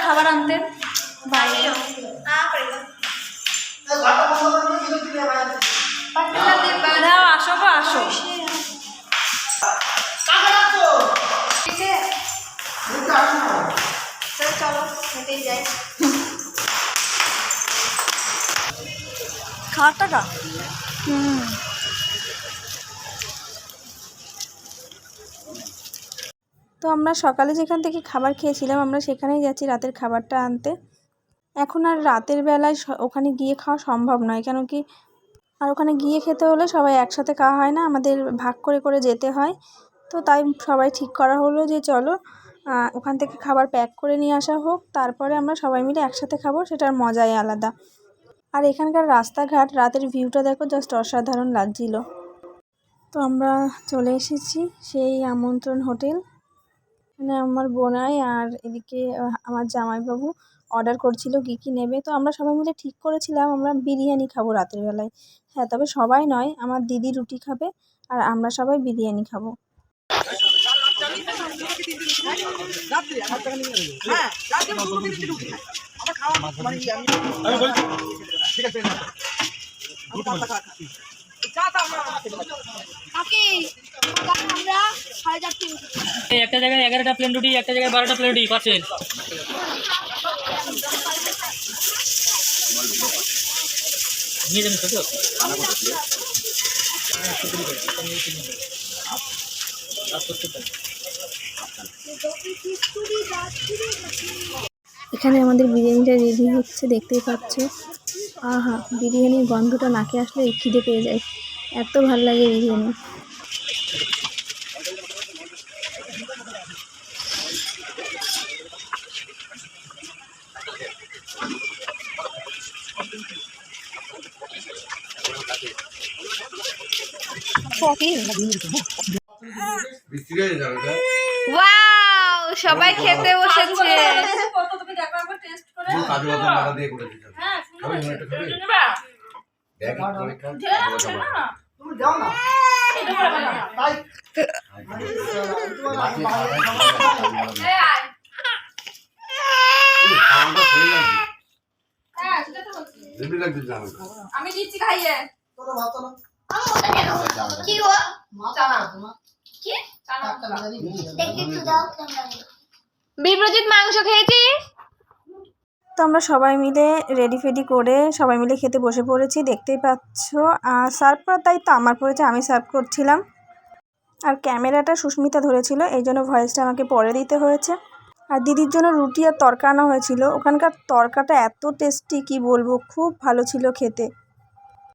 খাবার আনতে বাইরে। দাও, আসো গো, আসো। চলো হেঁটেই যাই। খাওয়ার টাকা। তো আমরা সকালে যেখান থেকে খাবার খেয়েছিলাম আমরা সেখানেই যাচ্ছি রাতের খাবারটা আনতে। এখন আর রাতের বেলায় ওখানে গিয়ে খাওয়া সম্ভব নয়, কেন কি আর ওখানে গিয়ে খেতে হলে সবাই একসাথে খাওয়া হয় না, আমাদের ভাগ করে করে যেতে হয়। তো তাই সবাই ঠিক করা হলো যে চলো ওখান থেকে খাবার প্যাক করে নিয়ে আসা হোক, তারপরে আমরা সবাই মিলে একসাথে খাবো, সেটার মজাই আলাদা। আর এখানকার রাস্তাঘাট রাতের ভিউটা দেখো, জাস্ট অসাধারণ লাগছিল। তো আমরা চলে এসেছি সেই আমন্ত্রণ হোটেল। মানে আমার বোনাই আর এদিকে আমার জামাইবাবু অর্ডার করছিল কী কী নেবে। তো আমরা সবাই মিলে ঠিক করেছিলাম আমরা বিরিয়ানি খাবো রাতের বেলায়। হ্যাঁ, তবে সবাই নয়, আমার দিদি রুটি খাবে আর আমরা সবাই বিরিয়ানি খাবো। একটা জায়গায় 11টা প্লেন রুটি, একটা জায়গায় 12টা প্লেন রুটি পাচ্ছেন। নিয়ে যাবেন ছোট। এখানে আমাদের বিরিয়ানিটা রেডি হচ্ছে, দেখতেই পাচ্ছ। আহা, বিরিয়ানির গন্ধটা নাকে আসলে খিদে পেয়ে যায়, এত ভাল লাগে বিরিয়ানি। ওয়াও, সবাই খেতে বসেছে। আমি দিচ্ছি খাইয়ে। কি গো? বিপ্রজিৎ মাংস খেয়েছিস? তো আমরা সবাই মিলে রেডি ফেডি করে সবাই মিলে খেতে বসে পড়েছি, দেখতেই পাচ্ছ। আর সার্ভ করার দায়িত্ব আমার পড়েছে, আমি সার্ভ করছিলাম। আর ক্যামেরাটা সুস্মিতা ধরেছিল, এই জন্য ভয়েসটা আমাকে পরে দিতে হয়েছে। আর দিদির জন্য রুটি আর তরকা আনা হয়েছিল। ওখানকার তরকাটা এত টেস্টি, কি বলবো, খুব ভালো ছিল খেতে।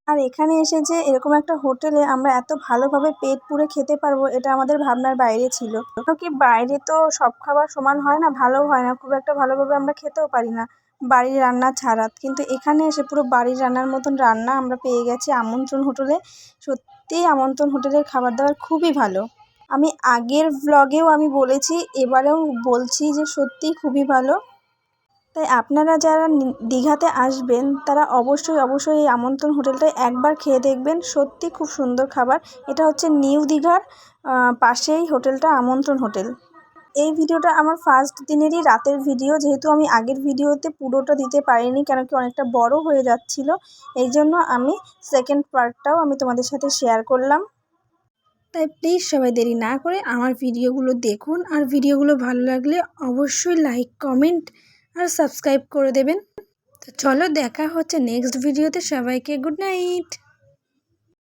আর এখানে এসে যে এরকম একটা হোটেলে আমরা এত ভালোভাবে পেট পুরে খেতে পারবো, এটা আমাদের ভাবনার বাইরে ছিল। কি বাইরে তো সব খাবার সমান হয় না, ভালো হয় না, খুব একটা ভালোভাবে আমরা খেতেও পারি না বাড়ির রান্না ছাড়া। কিন্তু এখানে এসে পুরো বাড়ির রান্নার মতন রান্না আমরা পেয়ে গেছি আমন্ত্রণ হোটেলে। সত্যিই আমন্ত্রণ হোটেলের খাবার দাবার খুবই ভালো। আমি আগের ভ্লগেও আমি বলেছি, এবারেও বলছি যে সত্যিই খুবই ভালো। তাই আপনারা যারা দীঘাতে আসবেন তারা অবশ্যই এই আমন্ত্রণ হোটেলটায় একবার খেয়ে দেখবেন, সত্যি খুব সুন্দর খাবার। এটা হচ্ছে নিউ দীঘার পাশেই হোটেলটা আমন্ত্রণ হোটেল। এই ভিডিওটা আমার ফার্স্ট দিনেরই রাতের ভিডিও, যেহেতু আমি আগের ভিডিওতে পুরোটা দিতে পারিনি, কেন কি অনেকটা বড় হয়ে যাচ্ছিল, এই জন্য আমি সেকেন্ড পার্টটাও আমি তোমাদের সাথে শেয়ার করলাম। তাই প্লিজ সবাই দেরি না করে আমার ভিডিওগুলো দেখুন, আর ভিডিওগুলো ভালো লাগলে অবশ্যই লাইক, কমেন্ট আর সাবস্ক্রাইব করে দেবেন। তো চলো, দেখা হচ্ছে নেক্সট ভিডিওতে। সবাইকে গুড নাইট।